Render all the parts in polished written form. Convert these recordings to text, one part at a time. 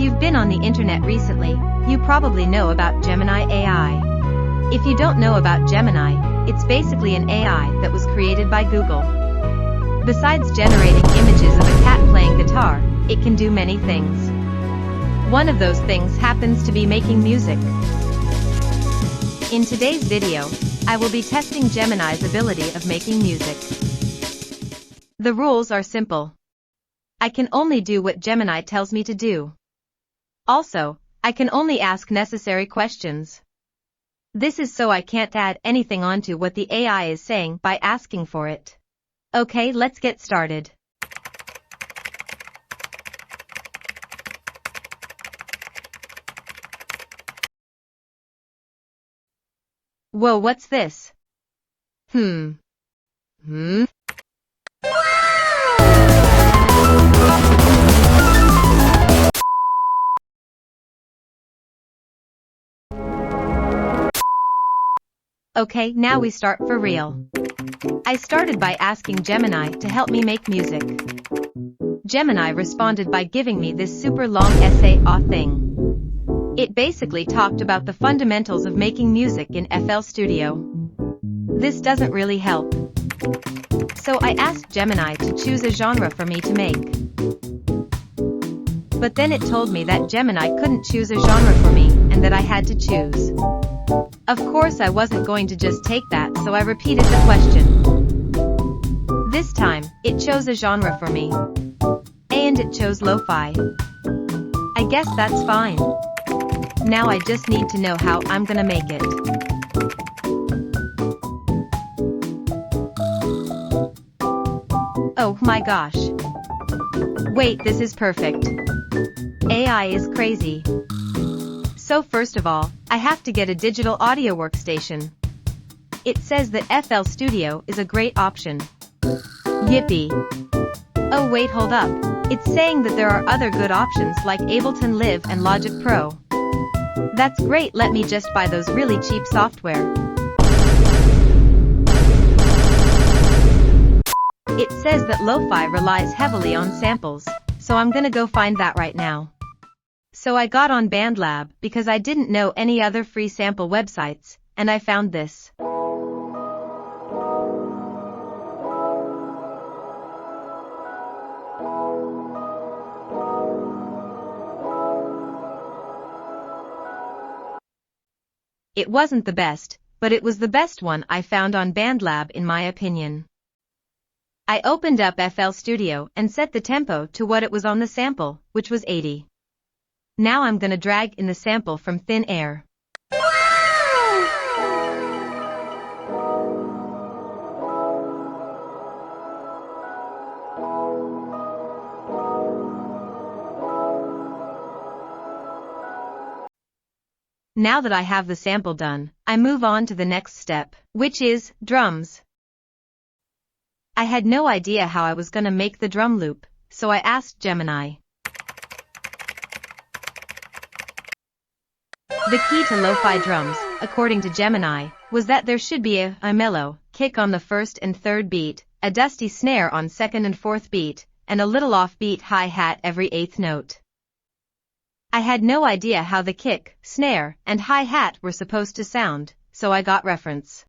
you've been on the internet recently, you probably know about Gemini AI. If you don't know about Gemini, it's basically an AI that was created by Google. Besides generating images of a cat playing guitar, it can do many things. One of those things happens to be making music. In today's video, I will be testing Gemini's ability of making music. The rules are simple. I can only do what Gemini tells me to do. Also, I can only ask necessary questions. This is so I can't add anything onto what the AI is saying by asking for it. Okay, let's get started. Whoa, what's this? Okay, now we start for real. I started by asking Gemini to help me make music. Gemini responded by giving me this super long essay thing. It basically talked about the fundamentals of making music in FL Studio. This doesn't really help. So I asked Gemini to choose a genre for me to make. But then it told me that Gemini couldn't choose a genre for me, and that I had to choose. Of course I wasn't going to just take that, so I repeated the question. This time, it chose a genre for me. And it chose lo-fi. I guess that's fine. Now I just need to know how I'm gonna make it. Oh my gosh. Wait, this is perfect. AI is crazy. So first of all, I have to get a digital audio workstation. It says that FL Studio is a great option. Yippee. Oh wait, hold up. It's saying that there are other good options like Ableton Live and Logic Pro. That's great, let me just buy those really cheap software. It says that lo-fi relies heavily on samples, so I'm gonna go find that right now. So I got on BandLab because I didn't know any other free sample websites, and I found this. It wasn't the best, but it was the best one I found on BandLab in my opinion. I opened up FL Studio and set the tempo to what it was on the sample, which was 80. Now I'm gonna drag in the sample from thin air. Now that I have the sample done, I move on to the next step, which is drums. I had no idea how I was gonna make the drum loop, so I asked Gemini. The key to lo-fi drums, according to Gemini, was that there should be a mellow kick on the first and third beat, a dusty snare on second and fourth beat, and a little offbeat hi-hat every eighth note. I had no idea how the kick, snare, and hi-hat were supposed to sound, so I got reference.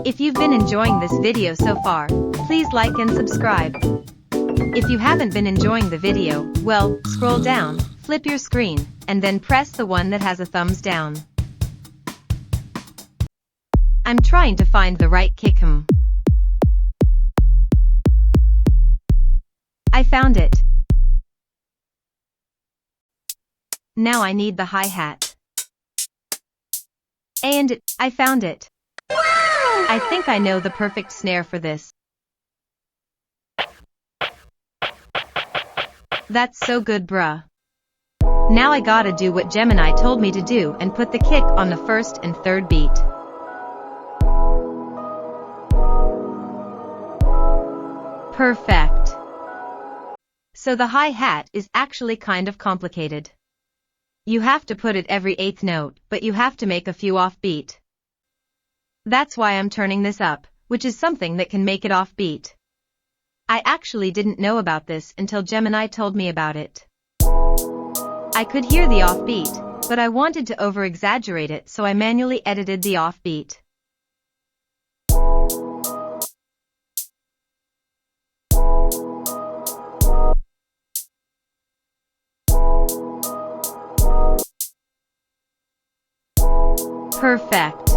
If you've been enjoying this video so far, please like and subscribe. If you haven't been enjoying the video, well, scroll down, flip your screen, and then press the one that has a thumbs down. I'm trying to find the right kick. I found it. Now I need the hi-hat. And I found it. I think I know the perfect snare for this. That's so good, bruh. Now I gotta do what Gemini told me to do and put the kick on the first and third beat. Perfect. So the hi-hat is actually kind of complicated. You have to put it every eighth note, but you have to make a few offbeat. That's why I'm turning this up, which is something that can make it offbeat. I actually didn't know about this until Gemini told me about it. I could hear the offbeat, but I wanted to over-exaggerate it, so I manually edited the offbeat. Perfect.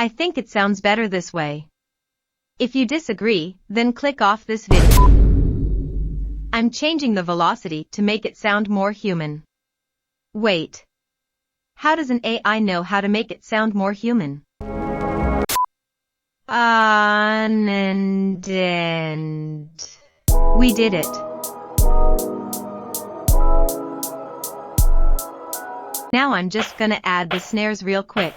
I think it sounds better this way. If you disagree, then click off this video. I'm changing the velocity to make it sound more human. Wait. How does an AI know how to make it sound more human? We did it. Now I'm just gonna add the snares real quick.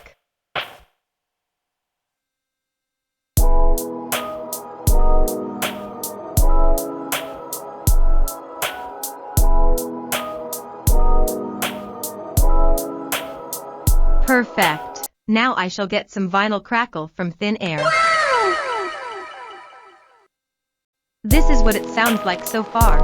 Perfect. Now I shall get some vinyl crackle from thin air. This is what it sounds like so far.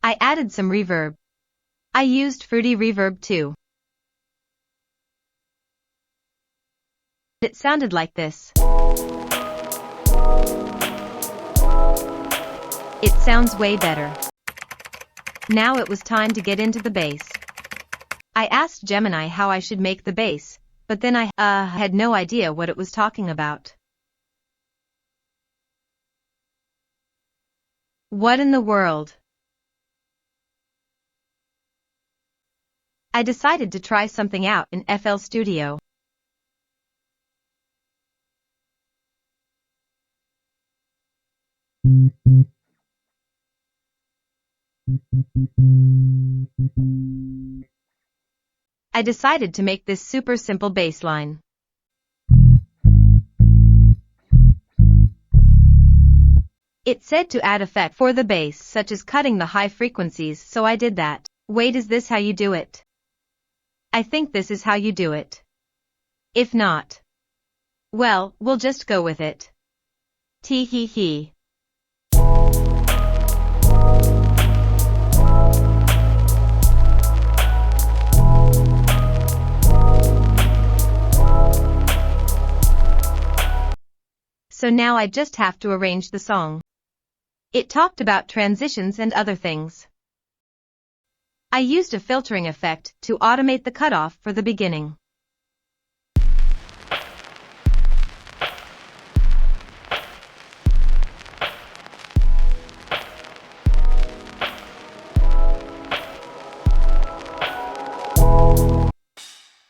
I added some reverb. I used Fruity Reverb too. It sounded like this. It sounds way better. Now it was time to get into the bass. I asked Gemini how I should make the bass, but then I had no idea what it was talking about. What in the world? I decided to try something out in FL Studio. I decided to make this super simple bass line. It said to add effect for the bass, such as cutting the high frequencies, so I did that. Wait, is this how you do it? I think this is how you do it. If not, well, we'll just go with it. Tee hee hee. So now I just have to arrange the song. It talked about transitions and other things. I used a filtering effect to automate the cutoff for the beginning.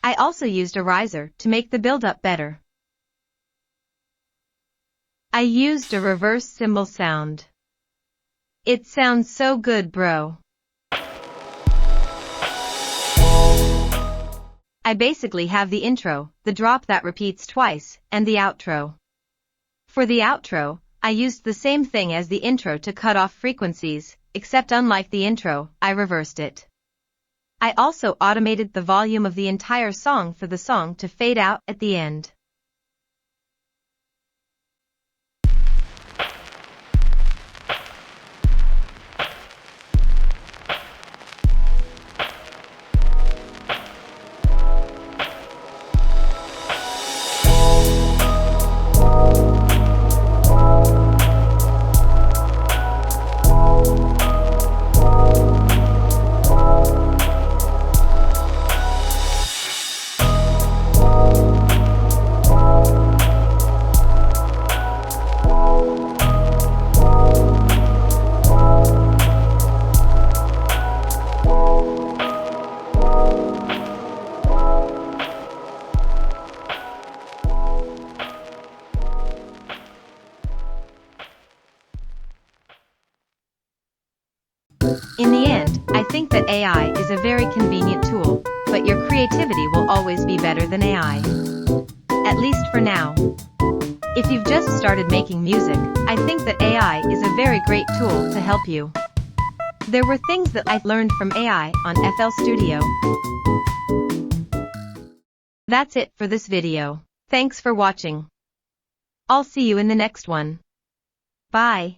I also used a riser to make the build-up better. I used a reverse cymbal sound. It sounds so good, bro. I basically have the intro, the drop that repeats twice, and the outro. For the outro, I used the same thing as the intro to cut off frequencies, except unlike the intro, I reversed it. I also automated the volume of the entire song for the song to fade out at the end. In the end, I think that AI is a very convenient tool, but your creativity will always be better than AI. At least for now. If you've just started making music, I think that AI is a very great tool to help you. There were things that I learned from AI on FL Studio. That's it for this video. Thanks for watching. I'll see you in the next one. Bye.